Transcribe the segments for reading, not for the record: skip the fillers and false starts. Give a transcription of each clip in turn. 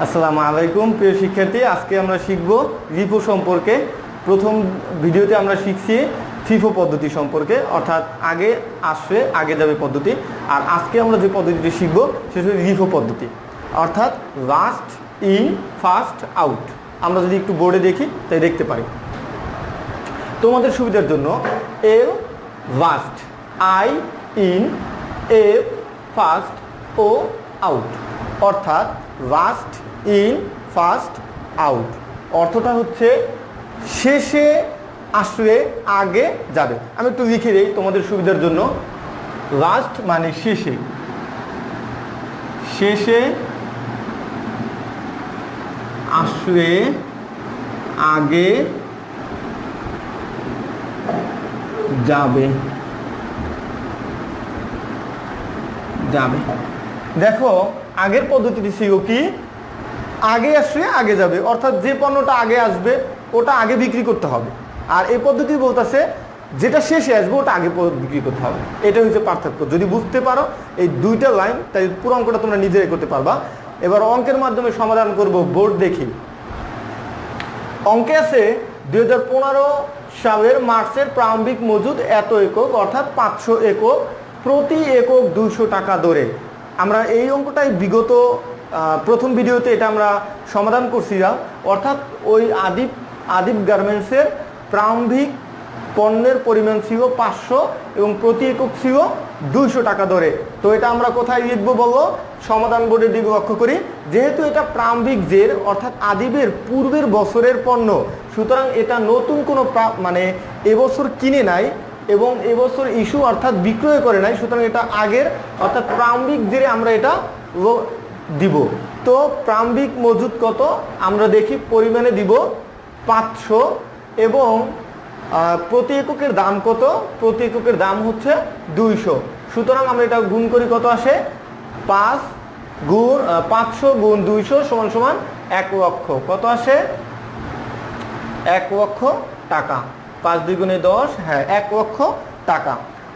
আসসালামু আলাইকুম প্রিয় শিক্ষার্থী, আজকে আমরা শিখব রিফো সম্পর্কে। প্রথম ভিডিওতে আমরা শিখছি ফিফো পদ্ধতি সম্পর্কে, অর্থাৎ আগে আসবে আগে যাবে পদ্ধতি। আর আজকে আমরা যে পদ্ধতিটি শিখব সেটা হচ্ছে রিফো পদ্ধতি, অর্থাৎ লাস্ট ইন ফার্স্ট আউট। আমরা যদি একটু বোর্ডে দেখি তাই দেখতে পারি। তোমাদের সুবিধার জন্য এল লাস্ট, আই ইন, এ ফার্স্ট, ও আউট, অর্থাৎ লাস্ট ইন ফার্স্ট আউট অর্থটা হচ্ছে শেষে আসলে আগে যাবে। আমি একটু লিখে দিই তোমাদের সুবিধার জন্য। লাস্ট মানে শেষে, শেষে আসলে আগে যাবে যাবে দেখো আগের পদ্ধতিটি ছিল কি, আগে আসলে আগে যাবে, অর্থাৎ যে পণ্যটা আগে আসবে ওটা আগে বিক্রি করতে হবে। আর এই পদ্ধতি বলতেছে যেটা শেষে আসবে ওটা আগে বিক্রি করতে হবে। এটা হচ্ছে পার্থক্য। যদি বুঝতে পারো এই দুইটা লাইন, তাই পুরো অঙ্কটা তোমরা নিজেরাই করতে পারবা। এবার অঙ্কের মাধ্যমে সমাধান করব। বোর্ড দেখি। অঙ্কে আছে 2015 সালের মার্চের প্রারম্ভিক মজুদ এত একক, অর্থাৎ 500 একক, প্রতি একক 200 টাকা দরে। আমরা এই অঙ্কটাই বিগত প্রথম ভিডিওতে এটা আমরা সমাধান করছিলাম, অর্থাৎ ওই আদিব গার্মেন্টসের প্রারম্ভিক পণ্যের পরিমাণ ছিল 500 এবং প্রতি একক ছিল 200 টাকা দরে। তো এটা আমরা কোথায় লিখবো বলো? সমাধান বোর্ডের দিকে লক্ষ্য করি। যেহেতু এটা প্রারম্ভিক জের, অর্থাৎ আদিবের পূর্বের বছরের পণ্য, সুতরাং এটা নতুন কোনো মানে এবছর কিনে নাই এবং এবছর ইস্যু অর্থাৎ বিক্রয় করে নাই, সুতরাং এটা আগের অর্থাৎ প্রারম্ভিক জেরে আমরা এটা দিব। তো প্রারম্ভিক মজুদ কত আমরা দেখি, পরিমাণে দিব 500 এবং প্রতি এককের দাম কত? প্রতি এককের দাম হচ্ছে 200। সুতরাং আমরা এটা গুণ করি, কত আসে? 500 গুণ 200 সমান সমান 1 লক্ষ। কত আসে? 1 লক্ষ টাকা। 5 2 গুণে 10, হ্যাঁ 1 লক্ষ টাকা।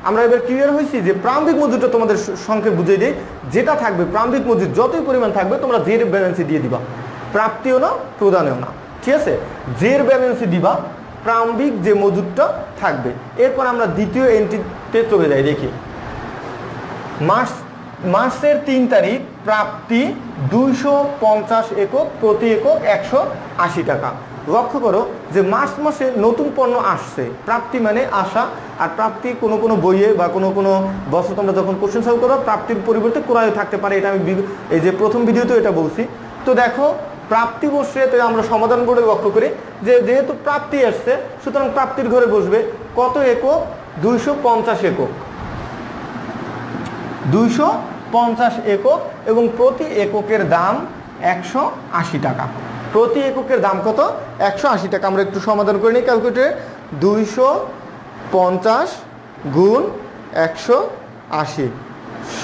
আমরা এবার ক্লিয়ার হয়েছি যে প্রারম্ভিক মজুদটা তোমাদের সংখ্যে বুঝিয়ে দিই। যেটা থাকবে প্রারম্ভিক মজুদ যতই পরিমাণ থাকবে তোমরা জের ব্যালেন্সে দিয়ে দিবা, প্রাপ্তিও না প্রদানেও না, ঠিক আছে? জের ব্যালেন্সে দিবা প্রারম্ভিক যে মজুদটা থাকবে। এরপর আমরা দ্বিতীয় এন্ট্রিতে চলে যাই। দেখি মার্চের 3 তারিখ প্রাপ্তি 250 একক, প্রতি একক 180 টাকা। লক্ষ্য করো যে মার্চ মাসে নতুন পণ্য আসছে, প্রাপ্তি মানে আসা। আর প্রাপ্তি কোনো কোনো বইয়ে বা কোনো কোনো বছর তোমরা যখন কোশ্চেন সলভ করো প্রাপ্তির পরিবর্তে ক্রয় থাকতে পারে, এটা আমি এই যে প্রথম ভিডিওতে এটা বলছি। তো দেখো প্রাপ্তি বসে তো আমরা সমাধান বোর্ডে লক্ষ্য করি যে যেহেতু প্রাপ্তি আসছে সুতরাং প্রাপ্তির ঘরে বসবে কত একক? 250 একক, 250 একক এবং প্রতি এককের দাম 180 টাকা। প্রতি এককের দাম কত? 180 টাকা। আমরা একটু সমাধান করে নিই ক্যালকুলেটরে। 250 গুণ 180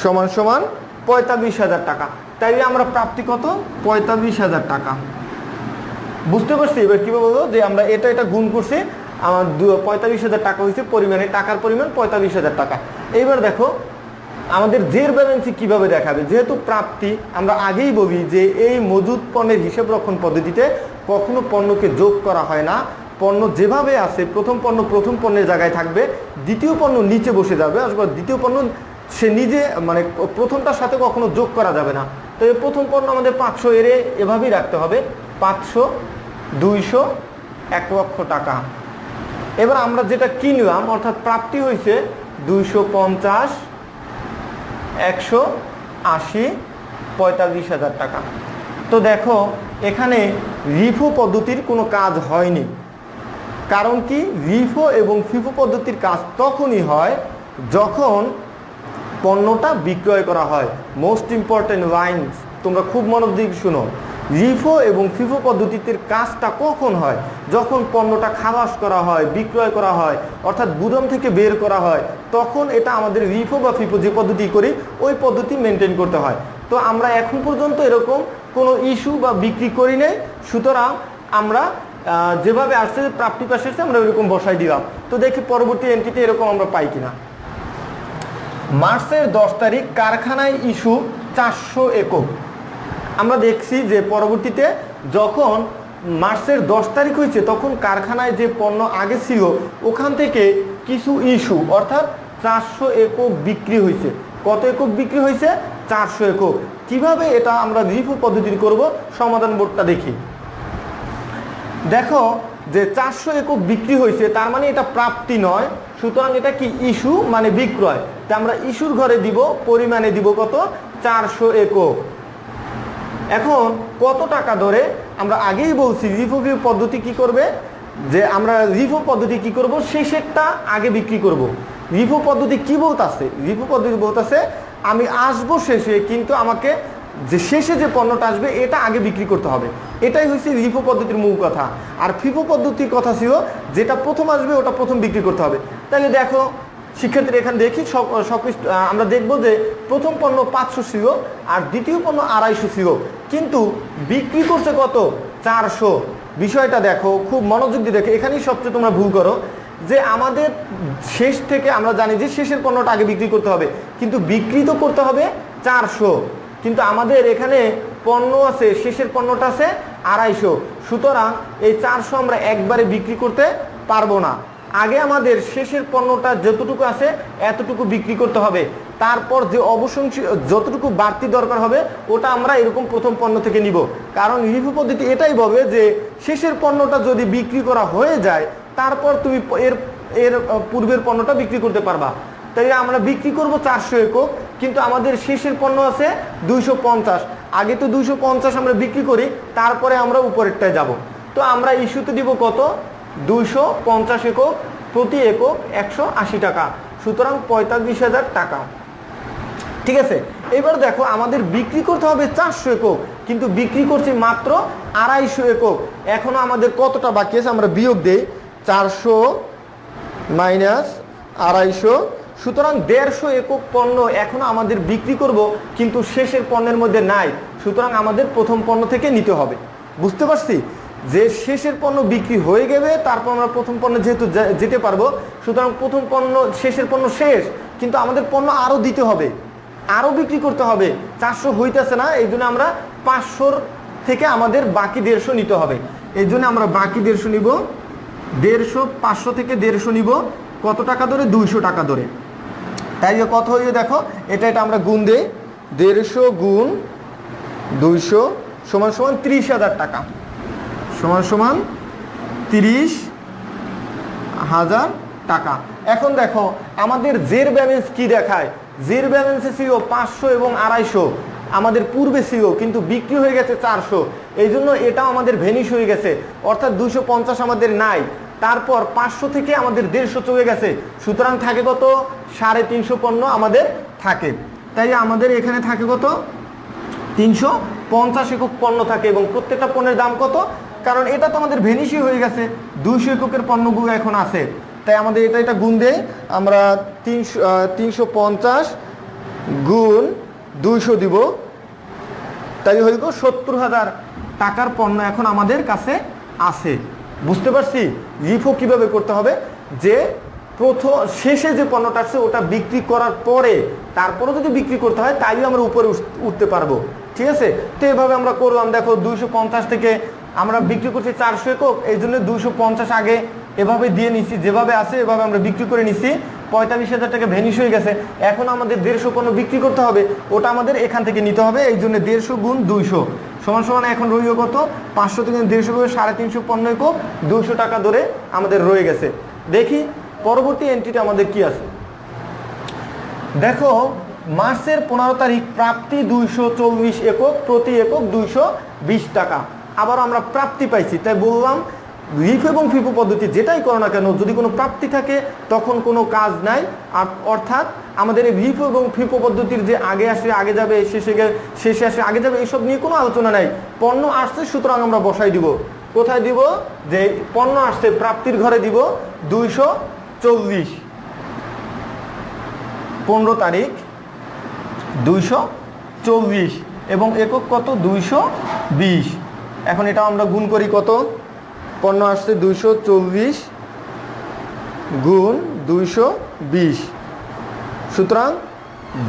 সমান সমান 45,000 টাকা। তাই আমরা প্রাপ্তি কত? 45,000 টাকা। বুঝতে পারছি এবার কীভাবে বলবো যে আমরা এটা গুণ করছি, আমার 45,000 টাকা হয়েছে পরিমাণে, টাকার পরিমাণ 45,000 টাকা। এইবার দেখো আমাদের জের ব্যালেন্সি কিভাবে দেখাবে? যেহেতু প্রাপ্তি, আমরা আগেই বলি যে এই মজুদ পণ্যের হিসাব রক্ষণ পদ্ধতিতে কখনো পণ্যকে যোগ করা হয় না। পণ্য যেভাবে আছে, প্রথম পণ্য প্রথম পণ্যের জায়গায় থাকবে, দ্বিতীয় পণ্য নিচে বসে যাবে, অথবা দ্বিতীয় পণ্য সে নিজে মানে প্রথমটার সাথে কখনো যোগ করা যাবে না। তো এই প্রথম পণ্য আমাদের 500 এভাবেই রাখতে হবে। 500, 200, 1 লক্ষ টাকা। এবার আমরা যেটা কিনলাম অর্থাৎ প্রাপ্তি হয়েছে 250, 180, 45,000 টাকা। তো দেখো এখানে রিফো পদ্ধতির কোনো কাজ হয়নি। কারণ কি? রিফো এবং ফিফো পদ্ধতির কাজ তখনই হয় যখন পণ্যটা বিক্রয় করা হয়। মোস্ট ইম্পর্টেন্ট লাইনস তোমরা খুব মনোযোগ শুনো। রিফো এবং ফিফো পদ্ধতিতে কাজটা কখন হয়? যখন পণ্যটা খালাস করা হয়, বিক্রয় করা হয়, অর্থাৎ গুদাম থেকে বের করা হয়, তখন এটা আমাদের রিফো বা ফিফো যে পদ্ধতি করি ওই পদ্ধতি মেনটেন করতে হয়। তো আমরা এখন পর্যন্ত এরকম কোনো ইস্যু বা বিক্রি করি নাই, সুতরাং আমরা যেভাবে আসছে প্রাপ্তি পাশে আসছে আমরা ওইরকম বসাই দিলাম। তো দেখি পরবর্তী এন্ট্রিতে এরকম আমরা পাই কিনা। মার্চের 10 তারিখ কারখানায় ইস্যু 400 একক, আমরা দেখছি যে পরবর্তীতে যখন মার্চের 10 তারিখ হয়েছে তখন কারখানায় যে পণ্য আগে ছিল ওখান থেকে কিছু ইস্যু অর্থাৎ 400 একক বিক্রি হয়েছে। কত একক বিক্রি হয়েছে? 400 একক। কিভাবে এটা আমরা রিফু পদ্ধতি করব, সমাধান বোর্ডটা দেখি। দেখো যে 400 একক বিক্রি হয়েছে, তার মানে এটা প্রাপ্তি নয়, সুতরাং এটা কি ইস্যু মানে বিক্রয়। তা আমরা ইস্যুর ঘরে দিব, পরিমাণে দিব কত? 400 একক। এখন কত টাকা ধরে? আমরা আগেই বলছি রিফু পদ্ধতি কি করবে, যে আমরা রিফু পদ্ধতি কি করব, শেষেরটা আগে বিক্রি করব। রিফু পদ্ধতি কি বলতেছে? রিফু পদ্ধতি বলতেছে আমি আসবো শেষে, কিন্তু আমাকে যে শেষে যে পণ্যটা আসবে এটা আগে বিক্রি করতে হবে। এটাই হচ্ছে রিফু পদ্ধতির মূল কথা। আর ফিফো পদ্ধতির কথা ছিল যেটা প্রথম আসবে ওটা প্রথম বিক্রি করতে হবে। তাহলে দেখো শিক্ষার্থীরা এখানে দেখি আমরা দেখবো যে প্রথম পণ্য 500 ছিল আর দ্বিতীয় পণ্য 250 ছিল, কিন্তু বিক্রি করছে কত? 400। বিষয়টা দেখো, খুব মনোযোগ দিয়ে দেখো, এখানেই সবচেয়ে তোমরা ভুল করো যে আমাদের শেষ থেকে আমরা জানি যে শেষের পণ্যটা আগে বিক্রি করতে হবে, কিন্তু বিক্রি তো করতে হবে 400, কিন্তু আমাদের এখানে পণ্য আছে, শেষের পণ্যটা আছে 250। সুতরাং এই 400 আমরা একবারে বিক্রি করতে পারবো না। আগে আমাদের শেষের পণ্যটা যতটুকু আছে এতটুকু বিক্রি করতে হবে, তারপর যে অবশিষ্ট যতটুকু বাড়তি দরকার হবে ওটা আমরা এরকম প্রথম পণ্য থেকে নিব। কারণ রিফু পদ্ধতি এটাই বলে যে শেষের পণ্যটা যদি বিক্রি করা হয়ে যায় তারপর তুমি এর পূর্বের পণ্যটা বিক্রি করতে পারবা। তাই আমরা বিক্রি করব 400 একক, কিন্তু আমাদের শেষের পণ্য আছে 250। আগে তো 250 আমরা বিক্রি করি, তারপরে আমরা উপরেরটায় যাব। তো আমরা ইস্যুতে দিব কত? 250 একক, প্রতি একক 180 টাকা, সুতরাং 45,000 টাকা। ঠিক আছে, এবার দেখো আমাদের বিক্রি করতে হবে 400 একক, কিন্তু বিক্রি করছি মাত্র 250 একক। এখনো আমাদের কতটা বাকি আছে? আমরা বিয়োগ দেই, 400 মাইনাস 250, সুতরাং 150 একক পণ্য এখনো আমাদের বিক্রি করব, কিন্তু শেষের পণ্যের মধ্যে নাই। সুতরাং আমাদের প্রথম পণ্য থেকে নিতে হবে। বুঝতে পারছি যে শেষের পণ্য বিক্রি হয়ে গেলে তারপর আমরা প্রথম পণ্য যেহেতু যেতে পারবো, সুতরাং প্রথম পণ্য শেষের পণ্য শেষ, কিন্তু আমাদের পণ্য আরও দিতে হবে, আরও বিক্রি করতে হবে। 400 হইতেছে না, এই জন্য আমরা 500 থেকে আমাদের বাকি 150 নিতে হবে। এই জন্য আমরা বাকি 150 নিব, 150, 500 থেকে 150 নিব। কত টাকা ধরে? 200 টাকা ধরে। তাই কত হয়ে দেখো, এটা আমরা গুণ দেই, 150 গুণ 200 সমান সমান 30,000 টাকা, সমান সমান 30,000 টাকা। এখন দেখো আমাদের জের ব্যালেন্স কি দেখায়? জের ব্যালেন্সে ছিল 500 এবং 250 আমাদের পূর্বে ছিল, কিন্তু বিক্রি হয়ে গেছে 400, এই জন্য এটাও আমাদের ভ্যানিশ হয়ে গেছে, অর্থাৎ 250 আমাদের নাই। তারপর 500 থেকে আমাদের 150 চলে গেছে, সুতরাং থাকে কত? 350 পণ্য আমাদের থাকে। তাই আমাদের এখানে থাকে কত? 350 একক পণ্য থাকে, এবং প্রত্যেকটা পণ্যের দাম কত? কারণ এটা তো আমাদের ভ্যানিশই হয়ে গেছে, 200 এককের পণ্যগুলো এখন আছে। তাই আমাদের এটা গুণ দেই, আমরা 350 গুণ 200 দিব, তাই হইল 70,000 টাকার পণ্য এখন আমাদের কাছে আছে। বুঝতে পারছি রিফো কিভাবে করতে হবে, যে প্রথম শেষে যে পণ্যটা আসছে ওটা বিক্রি করার পরে তারপরে যদি বিক্রি করতে হয় তাইলে আমরা উপরে উঠতে পারবো। ঠিক আছে, তো এভাবে আমরা করলাম। দেখো 250 থেকে আমরা বিক্রি করছি 400 একক, এই জন্য 250 আগে এভাবে দিয়ে নিছি, যেভাবে আছে এভাবে আমরা বিক্রি করে নিছি। 45,000 টাকা ভ্যানিশ হয়ে গেছে। এখন আমাদের 150 পণ্য বিক্রি করতে হবে, ওটা আমাদের এখান থেকে নিতে হবে। এই জন্য 150 গুণ 200 সমান সমান এখন রইল কত? 500 থেকে 150 করে 350 পণ্য একক, 200 টাকা ধরে আমাদের রয়ে গেছে। দেখি পরবর্তী এন্ট্রিটা আমাদের কি আছে। দেখো মার্চের 15 তারিখ প্রাপ্তি 240 একক, প্রতি একক 220 টাকা। আবার আমরা প্রাপ্তি পাইছি, তাই বললাম রিফ এবং ফিফো পদ্ধতি যেটাই করো না কেন, যদি কোনো প্রাপ্তি থাকে তখন কোনো কাজ নাই। আর অর্থাৎ আমাদের এই রিফ এবং ফিফো পদ্ধতির যে আগে আসে আগে যাবে, শেষে আসে আগে যাবে, এসব নিয়ে কোনো আলোচনা নাই। পণ্য আসছে সুতরাং আমরা বসাই দিব। কোথায় দিব? যে পণ্য আসছে প্রাপ্তির ঘরে দিব 240, 15 তারিখ 240 এবং একক কত? 220। এখন এটা আমরা গুণ করি, কত? পণ্য আসছে 240 গুণ 220, সুতরাং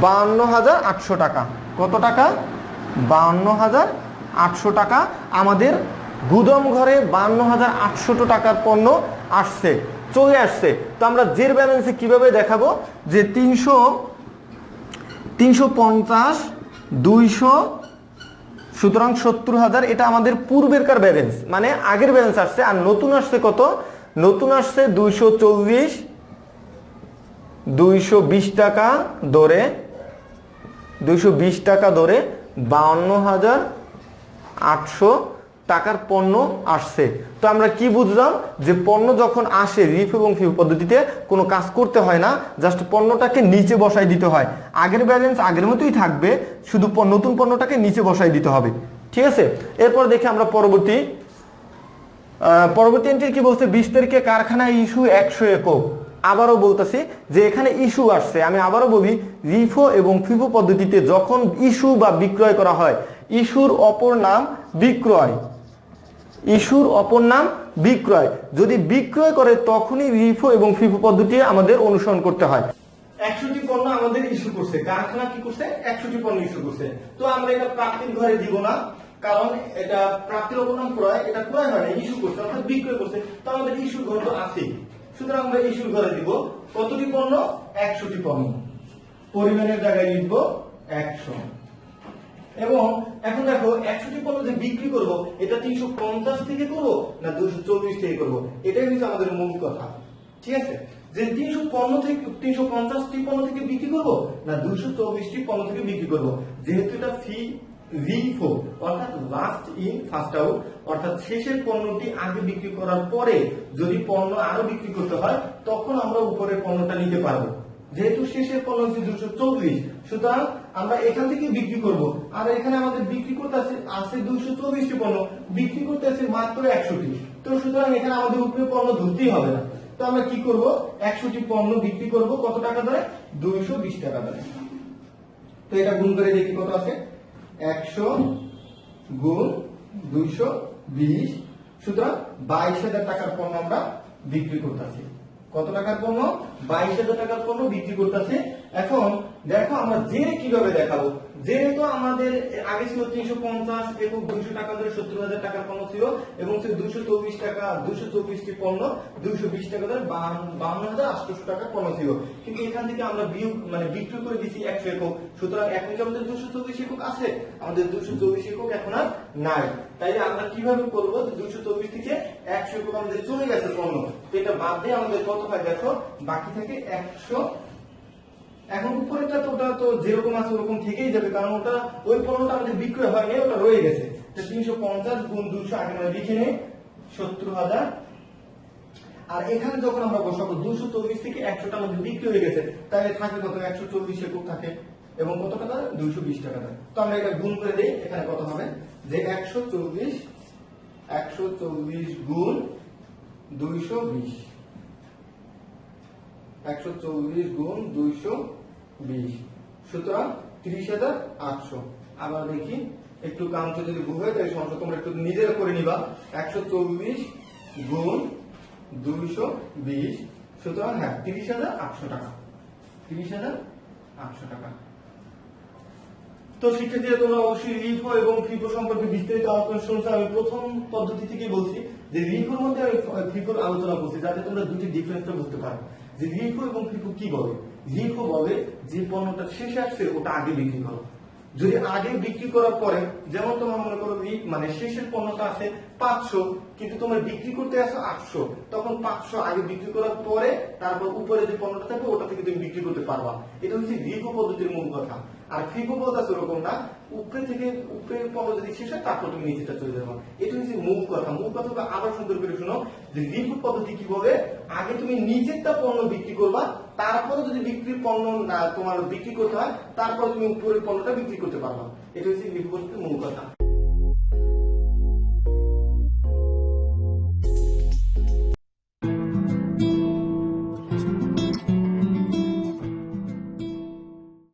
52,800 টাকা। কত টাকা? 52,800 টাকা আমাদের গুদাম ঘরে 52,800 টাকার পণ্য আসছে, চলে আসছে। তো আমরা জের ব্যালেন্সে কিভাবে দেখাবো যে 350 200 সুতরাং 70,000 এটা আমাদের পূর্বেরকার ব্যালেন্স, মানে আগের ব্যালেন্স আসছে। আর নতুন আসছে কত? নতুন আসছে 220 টাকা ধরে 52,800 টাকার পণ্য আসছে। তো আমরা কি বুঝলাম যে পণ্য যখন আসে রিফ এবং ফিফো পদ্ধতিতে কোনো কাজ করতে হয় না, জাস্ট পণ্যটাকে নিচে বসাই দিতে হয়। আগের ব্যালেন্স আগের মতোই থাকবে, শুধু নতুন পণ্যটাকে নিচে বসাই দিতে হবে। ঠিক আছে, এরপর দেখি আমরা পরবর্তী এন্ট্রি কি বলছে, 20 তারিখে কারখানায় ইস্যু 100 একক। আবারও বলতেছি যে এখানে ইস্যু আসছে, আমি আবারও বলি রিফো এবং ফিফো পদ্ধতিতে যখন ইস্যু বা বিক্রয় করা হয়, ইস্যুর অপর নাম বিক্রয়, ইস্যুর অপর নাম বিক্রয়। যদি বিক্রয় করে তখনই রিফো এবং ফিফো পদ্ধতি আমাদের অনুসরণ করতে হয়। 100টি পণ্য আমাদের ইস্যু করছে, কারখানা কি করছে 100টি পণ্য ইস্যু করছে। তো আমরা এটা প্রাপ্তির ঘরে দিব না, কারণ এটা প্রাপ্তির অপর নাম ক্রয়, এটা ক্রয় হয় না, ইস্যু করছে অর্থাৎ বিক্রয় করছে। তো আমাদের ইস্যুর ঘর তো আছে, সুতরাং আমরা ইস্যুর ঘরে দিব কতটি পণ্য? 100টি পণ্য। পরিমাণের জায়গায় লিখবো 100। এবং এখন দেখো 100টি পণ্য যে বিক্রি করব, এটা 350 থেকে করব না 240 থেকে করব, এটাই হচ্ছে আমাদের মূল কথা। ঠিক আছে, যে 350টি পণ্য থেকে বিক্রি করব না 240টি পণ্য থেকে বিক্রি করব। যেহেতু এটা রিফো অর্থাৎ লাস্ট ইন ফার্স্ট আউট, অর্থাৎ শেষের পণ্যটি আগে বিক্রি করার পরে যদি পণ্য আরো বিক্রি করতে হয় তখন আমরা উপরের পণ্যটা নিতে পারবো। যেহেতু শেষের পণ্য হচ্ছে 240, সুতরাং আমরা এখান থেকে বিক্রি করব। আর এখানে আমাদের বিক্রি করতে আছে 240টি পণ্য, বিক্রি করতে আছে মাত্র 100টি। তো সুতরাং এখানে আমাদের উপরে পণ্য ধরতেই হবে না। তো আমরা কি করব, 100টি পণ্য বিক্রি করব কত টাকা ধরে? 220 টাকা ধরে। তো এটা গুণ করে দেখি কত আছে, 100 গুণ 220, সুতরাং 22,000 টাকার পণ্য আমরা বিক্রি করতেছি। কত টাকার পণ্য? 22,000 টাকার পণ্য বিক্রি করতেছে। এখন দেখো আমরা জেরে কিভাবে দেখাবো। জেরে তো আমাদের আগে ছিল 350 একক 200 টাকা ধরে 70,000 টাকার পণ্য ছিল, এবং সে 224 টাকা 224টি পণ্য 220 টাকা ধরে 52,800 টাকার পণ্য ছিল। কিন্তু এখান থেকে আমরা বিক্রি করে দিচ্ছি 100 একক, সুতরাং এখন কি আমাদের 224 একক আছে? আমাদের 224 একক এখন আর নাই। তাই আমরা কিভাবে করবো, 224 থেকে 100 একক আমাদের চলে গেছে পণ্য, এটা বাদ দিয়ে আমাদের কত হয় দেখো, বাকি থাকে 100। এখন উপরেটা তো ওটা তো যেরকম আছে ওরকম থেকেই যাবে, কারণ ওটা ওই পণ্যটা আমাদের বিক্রয় হয়নি, ওটা রয়ে গেছে। 350 গুণ 200 আগে আমরা লিখে নেই 70,000। আর এখানে যখন আমরা বসাবো 240 থেকে 100টা আমাদের বিক্রি হয়ে গেছে, তাহলে থাকে কত? 140 একক থাকে, এবং কত টাকা? 220 টাকা দেয়। তো আমরা এটা গুণ করে দেই, এখানে কত হবে যে 140 গুণ 220, 140 গুণ 220, সুতরাং 30,800। আবার দেখি একটু কাউন্ট যদি ভুল হয় তাই সমস্যা তোমরা একটু নিজেরা করে নিবা। 140 গুণ 220, সুতরাং হ্যাঁ 30,800 টাকা, 30,800 টাকা। তো শিক্ষার্থীরা তোমরা অবশ্যই রিফো এবং ফিফো সম্পর্কে বিস্তারিত আলোচনা শুনছো। আমি প্রথম পদ্ধতি থেকে বলছি যে রিফোর মধ্যে আমি ফিফোর আলোচনা করছি, যাতে তোমরা দুটি ডিফারেন্সটা বুঝতে পারো যে রিফো এবং ফিফো কি বলে। রিফো বলে যে পণ্যটা শেষে আসছে ওটা আগে বিক্রি করো। যদি আগে বিক্রি করার পরে, যেমন তোমার মনে করো শেষের পণ্যটা আছে 500, কিন্তু তোমার বিক্রি করতে আসো 800, তখন 500 আগে বিক্রি করার পরে তারপর উপরে যে পণ্যটা থাকবে ওটা থেকে তুমি বিক্রি করতে পারবা। এটা হচ্ছে রিফো পদ্ধতির মূল কথা। আর ফিফো পদ্ধতি ওরকম না, উপরের পণ্য যদি শেষ হয় তারপর তুমি নিচেটা চলে যাবা। এটা হচ্ছে মূল কথা। মূল কথা আবার সুন্দর করে শোনো যে রিফো পদ্ধতি কি বলে, আগে তুমি নিচেরটা পণ্য বিক্রি করবা, তারপরে যদি পণ্য তোমার বিক্রি করতে হয় তারপর তুমি উপরের পণ্যটা বিক্রি করতে পারবা। এটা হচ্ছে রিফো পদ্ধতির মূল কথা।